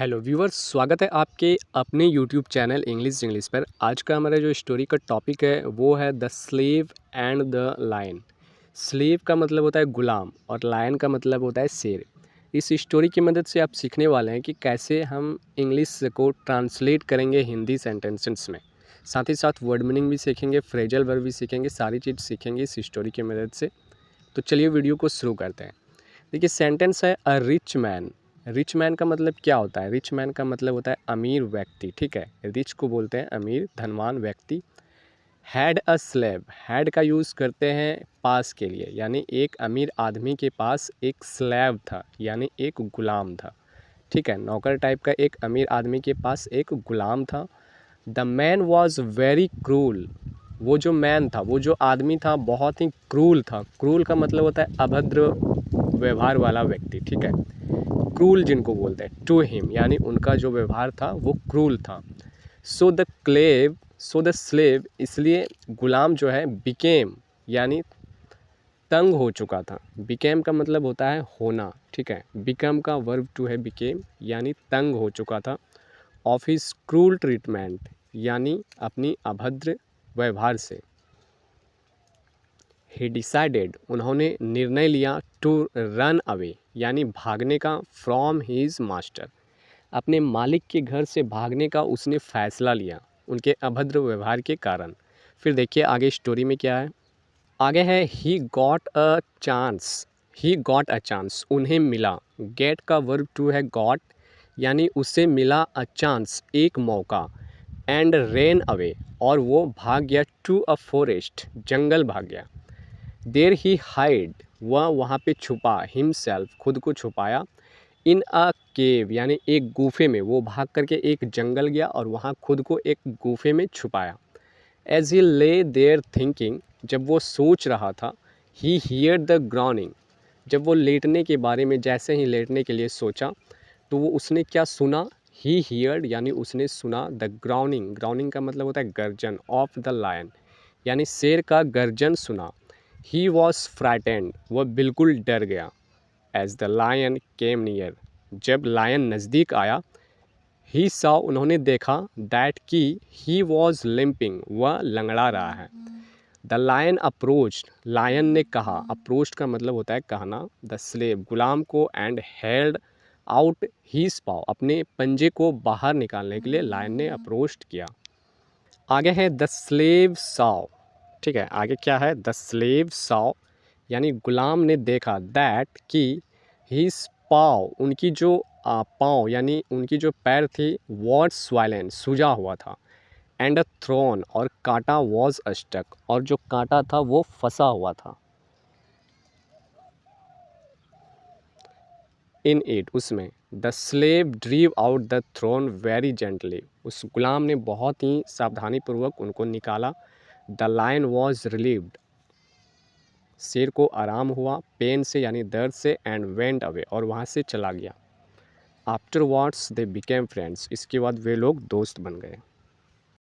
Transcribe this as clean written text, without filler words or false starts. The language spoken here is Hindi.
हेलो व्यूअर्स, स्वागत है आपके अपने यूट्यूब चैनल इंग्लिश पर। आज का हमारा जो स्टोरी का टॉपिक है वो है the slave and the lion. Slave का मतलब होता है गुलाम और लायन का मतलब होता है शेर। इस स्टोरी की मदद से आप सीखने वाले हैं कि कैसे हम इंग्लिश को ट्रांसलेट करेंगे हिंदी सेंटेंसेस में। साथ ही साथ वर्ड मीनिंग भी सीखेंगे, फ्रेजल वर्ब भी सीखेंगे, सारी चीज़ सीखेंगे इस स्टोरी की मदद से। तो चलिए वीडियो को शुरू करते हैं। देखिए, सेंटेंस है a rich man. Rich man का मतलब क्या होता है? रिच मैन का मतलब होता है अमीर व्यक्ति। ठीक है, रिच को बोलते हैं अमीर, धनवान व्यक्ति। हैड अ स्लेव, हैड का यूज़ करते हैं पास के लिए, यानी एक अमीर आदमी के पास एक स्लेव था, यानी एक गुलाम था। ठीक है, नौकर टाइप का एक अमीर आदमी के पास एक गुलाम था। The man was very cruel, वो जो मैन था, वो जो आदमी था, बहुत ही क्रूल था। क्रूल का मतलब होता है अभद्र व्यवहार वाला व्यक्ति। ठीक है, क्रूल जिनको बोलते हैं, टू हिम यानी उनका जो व्यवहार था वो क्रूल था। सो द स्लेव, इसलिए गुलाम जो है बिकेम यानी तंग हो चुका था। बिकेम का मतलब होता है होना। ठीक है, बिकम का वर्ब टू है बिकेम, यानी तंग हो चुका था। ऑफ हिज क्रूल ट्रीटमेंट, यानी अपनी अभद्र व्यवहार से। ही डिसाइडेड, उन्होंने निर्णय लिया, टू रन अवे यानी भागने का, फ्रॉम हीज मास्टर, अपने मालिक के घर से भागने का उसने फैसला लिया उनके अभद्र व्यवहार के कारण। फिर देखिए आगे स्टोरी में क्या है। आगे है he got a chance. He got a chance, उन्हें मिला। गेट का वर्ब टू है गॉट, यानी उसे मिला अ चांस, एक मौका। एंड रेन अवे, और वो भाग गया, टू अ फॉरेस्ट, जंगल भाग गया। देर ही हाइड, वह वहाँ पे छुपा, हिमसेल्फ, खुद को छुपाया। इन अ केव, यानी एक गुफे में, वो भाग करके एक जंगल गया और वहाँ खुद को एक गुफे में छुपाया। As he lay their thinking, जब वो सोच रहा था। ही हियर द ग्राउनिंग, जब वो लेटने के बारे में, जैसे ही लेटने के लिए सोचा तो वो उसने क्या सुना। ही हियर्ड यानी उसने सुना, द ग्राउनिंग, ग्राउनिंग का मतलब होता है गर्जन, ऑफ द लायन, यानी शेर का गर्जन सुना। ही वॉज फ्राइटेंड, वह बिल्कुल डर गया। As the lion came near, जब लायन नज़दीक आया। ही सॉ, उन्होंने देखा, दैट कि ही वॉज लिम्पिंग, वह लंगड़ा रहा है। द लायन अप्रोच्ड, लायन ने कहा, अप्रोच्ड का मतलब होता है कहना, द स्लेव, गुलाम को, एंड हेल्ड आउट हीज पाव, अपने पंजे को बाहर निकालने के लिए लायन ने अप्रोच्ड किया। आगे है द स्लेव सॉ। ठीक है, आगे क्या है? द स्लेव सॉ, यानी गुलाम ने देखा, दैट कि हीज पाव, उनकी जो पाँव यानी उनकी जो पैर थी, वॉज स्वाइलन, सूजा हुआ था। एंड अ थ्रोन, और कांटा, वॉज अस्टक, और जो कांटा था वो फंसा हुआ था। इन इट, उसमें। The slave drew out the thorn very gently, उस गुलाम ने बहुत ही सावधानीपूर्वक उनको निकाला। द लायन वॉज रिलीव्ड, शेर को आराम हुआ, पेन से यानी दर्द से, एंड वेंट अवे, और वहाँ से चला गया। Afterwards they became friends, इसके बाद वे लोग दोस्त बन गए।